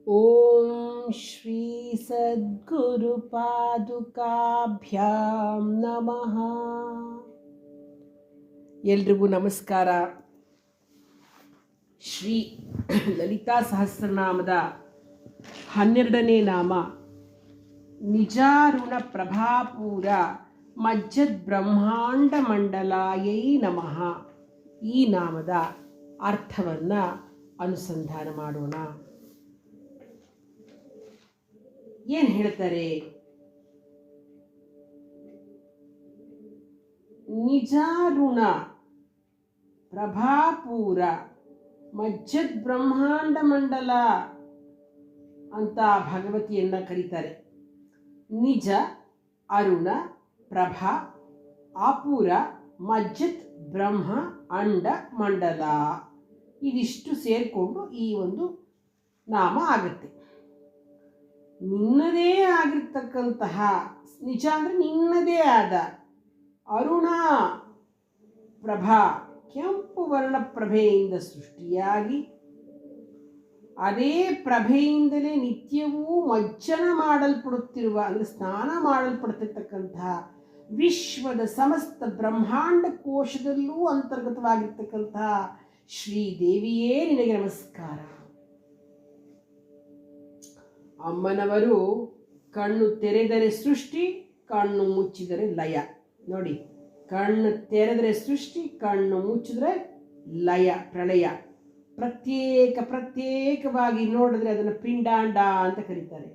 ಓಂ ಶ್ರೀ ಸದ್ಗುರುಪಾದುಕಾಭ್ಯಾಂ ನಮಃ. ಎಲ್ರಿಗೂ ನಮಸ್ಕಾರ. ಶ್ರೀ ಲಲಿತಾ ಸಹಸ್ರನಾಮದ 12ನೇ ನಾಮ ನಿಜಾರುಣ ಪ್ರಭಾಪೂರ ಮಜ್ಜದ್ ಬ್ರಹ್ಮಾಂಡ ಮಂಡಲಾಯೈ ನಮಃ. ಈ ನಾಮದ ಅರ್ಥವನ್ನು ಅನುಸಂಧಾನ ಮಾಡೋಣ. ಏನು ಹೇಳ್ತಾರೆ? ನಿಜಾರುಣ ಪ್ರಭಾಪೂರ ಮಜ್ಜದ್ ಬ್ರಹ್ಮಾಂಡ ಮಂಡಲ ಅಂತ ಭಗವತಿಯನ್ನ ಕರೀತಾರೆ. ನಿಜ, ಅರುಣ, ಪ್ರಭಾ, ಆಪೂರ, ಮಜ್ಜತ್, ಬ್ರಹ್ಮ, ಅಂಡ, ಮಂಡಲ ಇದಿಷ್ಟು ಸೇರಿಕೊಂಡು ಈ ಒಂದು ನಾಮ ಆಗುತ್ತೆ. ನಿನ್ನದೇ ಆಗಿರ್ತಕ್ಕಂತಹ ನಿಜ ಅಂದರೆ ನಿನ್ನದೇ ಆದ, ಅರುಣ ಪ್ರಭಾ ಕೆಂಪು ವರ್ಣ ಪ್ರಭೆಯಿಂದ ಸೃಷ್ಟಿಯಾಗಿ ಅದೇ ಪ್ರಭೆಯಿಂದಲೇ ನಿತ್ಯವೂ ಮಜ್ಜನ ಮಾಡಲ್ಪಡುತ್ತಿರುವ ಅಂದರೆ ಸ್ನಾನ ಮಾಡಲ್ಪಡ್ತಿರ್ತಕ್ಕಂತಹ ವಿಶ್ವದ ಸಮಸ್ತ ಬ್ರಹ್ಮಾಂಡ ಕೋಶದಲ್ಲೂ ಅಂತರ್ಗತವಾಗಿರ್ತಕ್ಕಂತಹ ಶ್ರೀದೇವಿಯೇ ನಿನಗೆ ನಮಸ್ಕಾರ. ಅಮ್ಮನವರು ಕಣ್ಣು ತೆರೆದರೆ ಸೃಷ್ಟಿ, ಕಣ್ಣು ಮುಚ್ಚಿದರೆ ಲಯ. ನೋಡಿ, ಕಣ್ಣು ತೆರೆದರೆ ಸೃಷ್ಟಿ, ಕಣ್ಣು ಮುಚ್ಚಿದರೆ ಲಯ, ಪ್ರಳಯ. ಪ್ರತ್ಯೇಕವಾಗಿ ನೋಡಿದ್ರೆ ಅದನ್ನು ಪಿಂಡಾಂಡ ಅಂತ ಕರೀತಾರೆ.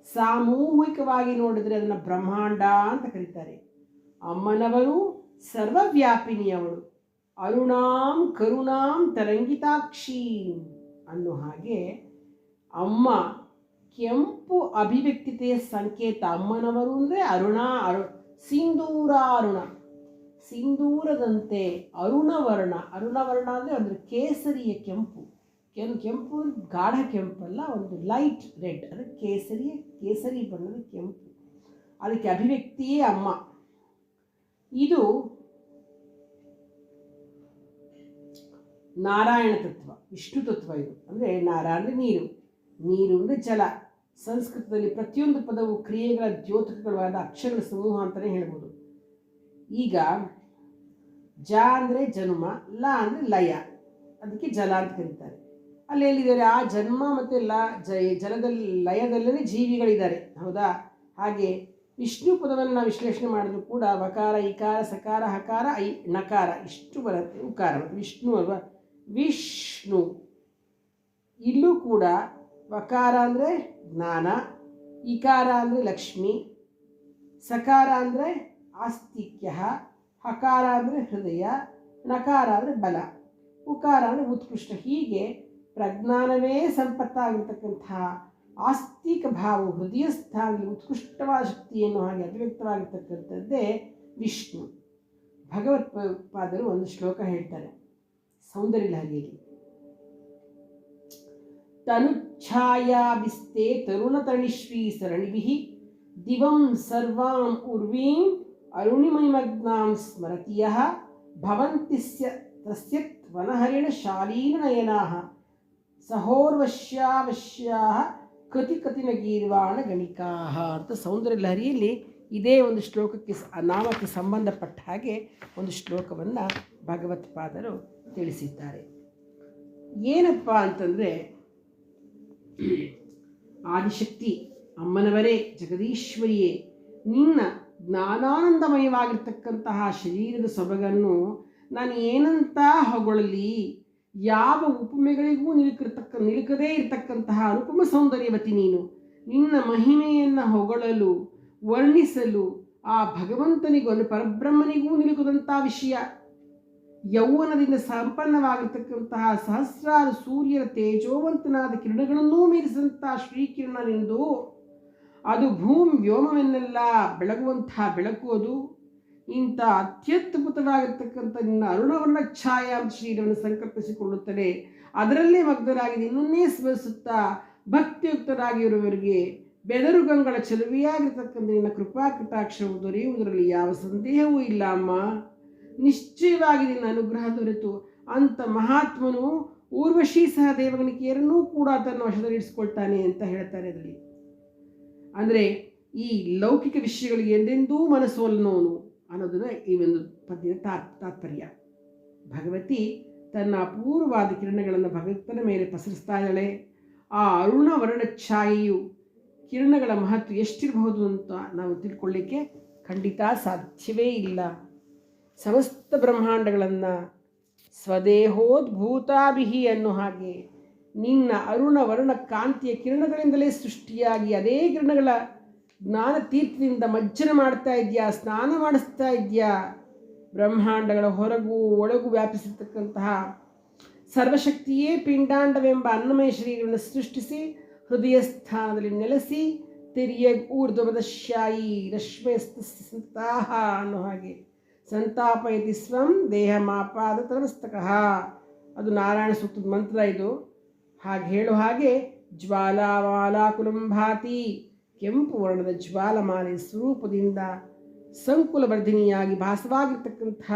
ಸಾಮೂಹಿಕವಾಗಿ ನೋಡಿದರೆ ಅದನ್ನು ಬ್ರಹ್ಮಾಂಡ ಅಂತ ಕರೀತಾರೆ. ಅಮ್ಮನವರು ಸರ್ವವ್ಯಾಪಿನಿಯವಳು, ಅರುಣಾಂ ಕರುಣಾಂ ತರಂಗಿತಾಕ್ಷಿ ಅನ್ನೋ ಹಾಗೆ ಅಮ್ಮ ಕೆಂಪು ಅಭಿವ್ಯಕ್ತಿತೆಯ ಸಂಕೇತ. ಅಮ್ಮನವರು ಅಂದರೆ ಸಿಂಧೂರ ಅರುಣ, ಸಿಂಧೂರದಂತೆ ಅರುಣವರ್ಣ. ಅರುಣವರ್ಣ ಅಂದರೆ ಕೇಸರಿಯ ಕೆಂಪು. ಕೆಂಪು ಗಾಢ ಕೆಂಪಲ್ಲ, ಒಂದು ಲೈಟ್ ರೆಡ್, ಅಂದರೆ ಕೇಸರಿ ಬಣ್ಣದ ಕೆಂಪು. ಅದಕ್ಕೆ ಅಭಿವ್ಯಕ್ತಿಯೇ ಅಮ್ಮ. ಇದು ನಾರಾಯಣ ತತ್ವ, ವಿಷ್ಣು ತತ್ವ. ಇದು ಅಂದರೆ ಅಂದರೆ ನೀರು ಅಂದರೆ ಜಲ. ಸಂಸ್ಕೃತದಲ್ಲಿ ಪ್ರತಿಯೊಂದು ಪದವು ಕ್ರಿಯೆಗಳ ದ್ಯೋತಕಗಳಾದ ಅಕ್ಷರಗಳ ಸಮೂಹ ಅಂತಲೇ ಹೇಳ್ಬೋದು. ಈಗ ಜ ಅಂದರೆ ಜನ್ಮ, ಲ ಅಂದರೆ ಲಯ, ಅದಕ್ಕೆ ಜಲ ಅಂತ ಕರೀತಾರೆ. ಅಲ್ಲಿ ಎಲ್ಲಿದ್ದಾರೆ? ಆ ಜನ್ಮ ಮತ್ತು ಜಲದಲ್ಲಿ ಲಯದಲ್ಲೇ ಜೀವಿಗಳಿದ್ದಾರೆ, ಹೌದಾ? ಹಾಗೆ ವಿಷ್ಣು ಪದವನ್ನು ನಾವು ವಿಶ್ಲೇಷಣೆ ಮಾಡಿದ್ರು ಕೂಡ ವಕಾರ, ಇಕಾರ, ಸಕಾರ, ಹಕಾರ, ನಕಾರ ಇಷ್ಟು ಬರುತ್ತೆ. ಉಕಾರ ಮತ್ತು ವಿಷ್ಣು ಅಲ್ವಾ? ವಿಷ್ಣು. ಇಲ್ಲೂ ಕೂಡ ವಕಾರ ಅಂದರೆ ಜ್ಞಾನ, ಇಕಾರ ಅಂದರೆ ಲಕ್ಷ್ಮಿ, ಸಕಾರ ಅಂದರೆ ಆಸ್ತಿಕ್ಯ, ಹಕಾರ ಅಂದರೆ ಹೃದಯ, ನಕಾರ ಅಂದರೆ ಬಲ, ಉಕಾರ ಅಂದರೆ ಉತ್ಕೃಷ್ಟ. ಹೀಗೆ ಪ್ರಜ್ಞಾನವೇ ಸಂಪತ್ತಾಗಿರ್ತಕ್ಕಂತಹ ಆಸ್ತಿಕ ಭಾವ ಹೃದಯ ಸ್ಥಾನದಲ್ಲಿ ಉತ್ಕೃಷ್ಟವಾದ ಶಕ್ತಿಯನ್ನು ಹಾಗೆ ಅಭಿವ್ಯಕ್ತವಾಗಿರ್ತಕ್ಕಂಥದ್ದೇ ವಿಷ್ಣು. ಭಗವತ್ಪಾದರು ಒಂದು ಶ್ಲೋಕ ಹೇಳ್ತಾರೆ ಸೌಂದರ್ಯ ಲಹರಿಯಲ್ಲಿ. ತನುಚ್ಛಾಯಾಭಿಸ್ತೆ ತರುಣತಣಿಶ್ರೀ ಸರಣಿಭಿಃ ದಿವಂ ಸರ್ವಾಂ ಉರ್ವೀಂ ಅರುಣಿಮಯಮಗ್ನಾಂ ಸ್ಮರತಿಯಃ ಭವಂತಿಸ್ಯ ತಸ್ಯತ್ ವನಹರಿಣ ಶಾಲೀನನಯನಾಃ ಸಹೋರ್ವಶ್ಯಾವಶ್ಯಾಃ ಕತಿಕತಿನ ಗೀರ್ವಾಣ ಗಣಿಕಾಃ ಅಂತ ಸೌಂದರ್ಯ ಲಹರಿಯಲ್ಲಿ ಇದೇ ಒಂದು ಶ್ಲೋಕಕ್ಕೆ ನಾಮಕ್ಕೆ ಸಂಬಂಧಪಟ್ಟ ಹಾಗೆ ಒಂದು ಶ್ಲೋಕವನ್ನು ಭಗವತ್ಪಾದರು ತಿಳಿಸಿದ್ದಾರೆ. ಏನಪ್ಪ ಅಂತಂದರೆ, ಆದಿಶಕ್ತಿ ಅಮ್ಮನವರೇ, ಜಗದೀಶ್ವರಿಯೇ, ನಿನ್ನ ಜ್ಞಾನಾನಂದಮಯವಾಗಿರ್ತಕ್ಕಂತಹ ಶರೀರದ ಸೊಬಗನ್ನು ನಾನು ಏನಂತ ಹೊಗಳಲಿ? ಯಾವ ಉಪಮೆಗಳಿಗೂ ನಿಲುಕದೇ ಇರತಕ್ಕಂತಹ ಅನುಪಮ ಸೌಂದರ್ಯವತಿ ನೀನು. ನಿನ್ನ ಮಹಿಮೆಯನ್ನು ಹೊಗಳಲು, ವರ್ಣಿಸಲು ಆ ಭಗವಂತನಿಗೂ ಪರಬ್ರಹ್ಮನಿಗೂ ನಿಲುಕದಂಥ ವಿಷಯ. ಯೌವನದಿಂದ ಸಂಪನ್ನವಾಗಿರ್ತಕ್ಕಂತಹ ಸಹಸ್ರಾರು ಸೂರ್ಯರ ತೇಜೋವಂತನಾದ ಕಿರಣಗಳನ್ನೂ ಮೀರಿಸಿದಂತಹ ಶ್ರೀಕಿರಣ ನಿಂದು. ಅದು ವ್ಯೋಮವೆನ್ನೆಲ್ಲ ಬೆಳಗುವಂತಹ ಬೆಳಕು. ಅದು ಇಂಥ ಅತ್ಯದ್ಭುತವಾಗಿರ್ತಕ್ಕಂಥ ನಿನ್ನ ಅರುಣವರ್ಣ ಛಾಯಾಂಶ ಶರೀರವನ್ನು ಸಂಕಲ್ಪಿಸಿಕೊಳ್ಳುತ್ತದೆ. ಅದರಲ್ಲೇ ಮಗ್ನರಾಗಿ ನಿನ್ನನ್ನೇ ಸ್ಮರಿಸುತ್ತಾ ಭಕ್ತಿಯುಕ್ತರಾಗಿರುವವರಿಗೆ ಬೆದರುಗಂಗಳ ಚೆಲುವೆಯಾಗಿರ್ತಕ್ಕಂಥ ನಿನ್ನ ಕೃಪಾ ಕಟಾಕ್ಷವು ದೊರೆಯುವುದರಲ್ಲಿ ಯಾವ ಸಂದೇಹವೂ ಇಲ್ಲ ಅಮ್ಮ. ನಿಶ್ಚಯವಾಗಿ ನಿನ್ನ ಅನುಗ್ರಹ ದೊರೆತು ಅಂಥ ಮಹಾತ್ಮನು ಊರ್ವಶಿ ಸಹ ದೇವಗಣಿಕೆಯರನ್ನೂ ಕೂಡ ತನ್ನ ವಶದಲ್ಲಿರಿಸಿಕೊಳ್ತಾನೆ ಅಂತ ಹೇಳ್ತಾರೆ ಅದರಲ್ಲಿ. ಅಂದರೆ ಈ ಲೌಕಿಕ ವಿಷಯಗಳಿಗೆ ಎಂದೆಂದೂ ಮನಸ್ಸೋಲ್ನೋನು ಅನ್ನೋದನ್ನ ಈ ಒಂದು ಪದ್ಯದ ತಾತ್ಪರ್ಯ. ಭಗವತಿ ತನ್ನ ಅಪೂರ್ವವಾದ ಕಿರಣಗಳನ್ನು ಭಗವಂತನ ಮೇಲೆ ಪಸರಿಸ್ತಾ ಇದ್ದಾಳೆ. ಆ ಅರುಣ ವರ್ಣ ಛಾಯೆಯು ಕಿರಣಗಳ ಮಹತ್ವ ಎಷ್ಟಿರಬಹುದು ಅಂತ ನಾವು ತಿಳ್ಕೊಳ್ಳಿಕ್ಕೆ ಖಂಡಿತ ಸಾಧ್ಯವೇ ಇಲ್ಲ. ಸಮಸ್ತ ಬ್ರಹ್ಮಾಂಡಗಳನ್ನು ಸ್ವದೇಹೋದ್ಭೂತಾಭಿಹಿ ಅನ್ನೋ ಹಾಗೆ ನಿನ್ನ ಅರುಣ ವರ್ಣ ಕಾಂತಿಯ ಕಿರಣಗಳಿಂದಲೇ ಸೃಷ್ಟಿಯಾಗಿ ಅದೇ ಕಿರಣಗಳ ಜ್ಞಾನ ತೀರ್ಥದಿಂದ ಮಜ್ಜನ ಮಾಡ್ತಾ ಇದೆಯಾ, ಸ್ನಾನ ಮಾಡಿಸ್ತಾ ಇದೆಯಾ. ಬ್ರಹ್ಮಾಂಡಗಳ ಹೊರಗೂ ಒಳಗೂ ವ್ಯಾಪಿಸಿರ್ತಕ್ಕಂತಹ ಸರ್ವಶಕ್ತಿಯೇ ಪಿಂಡಾಂಡವೆಂಬ ಅನ್ನಮಯ ಶರೀರವನ್ನು ಸೃಷ್ಟಿಸಿ ಹೃದಯ ಸ್ಥಾನದಲ್ಲಿ ನೆಲೆಸಿ ತಿರಿಯ ಊರ್ಧ್ವಪದಶ್ಯಾಯಿ ರಶ್ಮೇಸ್ತಾಹ ಅನ್ನೋ ಹಾಗೆ ಸಂತಾಪಯತಿ ಸ್ವಂ ದೇಹಮಾಪಾದ ತರಮಸ್ತಕಃ. ಅದು ನಾರಾಯಣ ಸೂಕ್ತದ ಮಂತ್ರ ಇದು. ಹಾಗೆ ಹೇಳೋ ಹಾಗೆ ಜ್ವಾಲಾಮಾಲಾ ಕುಲಂಭಾತಿ, ಕೆಂಪು ವರ್ಣದ ಜ್ವಾಲಮಾಲೆ ಸ್ವರೂಪದಿಂದ ಸಂಕುಲವರ್ಧಿನಿಯಾಗಿ ಭಾಸವಾಗಿರ್ತಕ್ಕಂಥ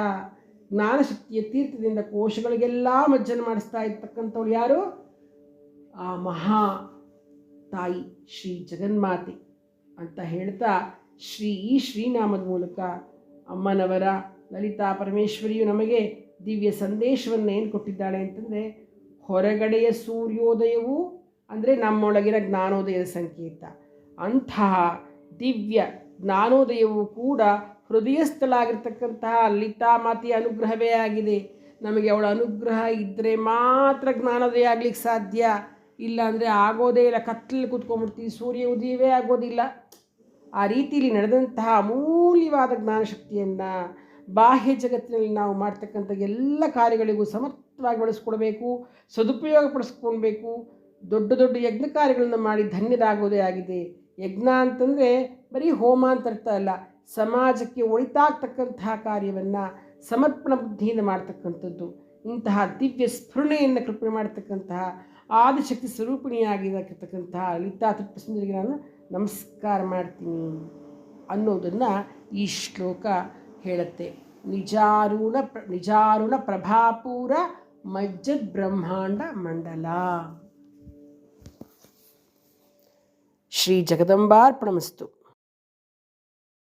ಜ್ಞಾನಶಕ್ತಿಯ ತೀರ್ಥದಿಂದ ಕೋಶಗಳಿಗೆಲ್ಲ ಮಜ್ಜನ ಮಾಡಿಸ್ತಾ ಇರ್ತಕ್ಕಂಥವಳು ಯಾರು? ಆ ಮಹಾ ತಾಯಿ ಶ್ರೀ ಜಗನ್ಮಾತೆ ಅಂತ ಹೇಳ್ತಾ ಈ ಶ್ರೀನಾಮದ ಮೂಲಕ ಅಮ್ಮನವರ ಲಲಿತಾ ಪರಮೇಶ್ವರಿಯು ನಮಗೆ ದಿವ್ಯ ಸಂದೇಶವನ್ನು ಏನು ಕೊಟ್ಟಿದ್ದಾಳೆ ಅಂತಂದರೆ, ಹೊರಗಡೆಯ ಸೂರ್ಯೋದಯವು ಅಂದರೆ ನಮ್ಮೊಳಗಿನ ಜ್ಞಾನೋದಯದ ಸಂಕೇತ. ಅಂತಹ ದಿವ್ಯ ಜ್ಞಾನೋದಯವು ಕೂಡ ಹೃದಯಸ್ಥಳಾಗಿರ್ತಕ್ಕಂತಹ ಲಲಿತಾ ಮಾತೆಯ ಅನುಗ್ರಹವೇ ಆಗಿದೆ. ನಮಗೆ ಅವಳ ಅನುಗ್ರಹ ಇದ್ದರೆ ಮಾತ್ರ ಜ್ಞಾನೋದಯ ಆಗಲಿಕ್ಕೆ ಸಾಧ್ಯ. ಇಲ್ಲ ಅಂದರೆ ಆಗೋದೇ ಇಲ್ಲ, ಕತ್ತಲಲ್ಲಿ ಕೂತ್ಕೊಂಡ್ಬಿಡ್ತೀವಿ, ಸೂರ್ಯ ಉದಯವೇ ಆಗೋದಿಲ್ಲ. ಆ ರೀತಿಯಲ್ಲಿ ನಡೆದಂತಹ ಅಮೂಲ್ಯವಾದ ಜ್ಞಾನಶಕ್ತಿಯನ್ನು ಬಾಹ್ಯ ಜಗತ್ತಿನಲ್ಲಿ ನಾವು ಮಾಡ್ತಕ್ಕಂಥ ಎಲ್ಲ ಕಾರ್ಯಗಳಿಗೂ ಸಮರ್ಥವಾಗಿ ಬಳಸ್ಕೊಳ್ಬೇಕು, ಸದುಪಯೋಗ ಪಡಿಸ್ಕೊಳ್ಬೇಕು. ದೊಡ್ಡ ದೊಡ್ಡ ಯಜ್ಞ ಕಾರ್ಯಗಳನ್ನು ಮಾಡಿ ಧನ್ಯರಾಗೋದೇ ಆಗಿದೆ. ಯಜ್ಞ ಅಂತಂದರೆ ಬರೀ ಹೋಮ ಅಂತ ಅರ್ಥ ಅಲ್ಲ, ಸಮಾಜಕ್ಕೆ ಒಳಿತಾಗ್ತಕ್ಕಂತಹ ಕಾರ್ಯವನ್ನು ಸಮರ್ಪಣ ಬುದ್ಧಿಯಿಂದ ಮಾಡ್ತಕ್ಕಂಥದ್ದು. ಇಂತಹ ದಿವ್ಯ ಸ್ಫುರಣೆಯನ್ನು ಕಲ್ಪನೆ ಮಾಡ್ತಕ್ಕಂತಹ ಆದಿಶಕ್ತಿ ಸ್ವರೂಪಿಣಿಯಾಗಿರತಕ್ಕಂತಹ ಲಲಿತಾ ತ್ರಿಪುರಸುಂದರಿಗೆ ನಾನು ನಮಸ್ಕಾರ ಮಾಡ್ತೀನಿ ಅನ್ನೋದನ್ನು ಈ ಶ್ಲೋಕ ಹೇಳುತ್ತೆ. ನಿಜಾರುಣ ಪ್ರಭಾಪೂರ ಮಜ್ಜದ್ ಬ್ರಹ್ಮಾಂಡ ಮಂಡಲ. ಶ್ರೀ ಜಗದಂಬಾರ್ಪಣಮಸ್ತು.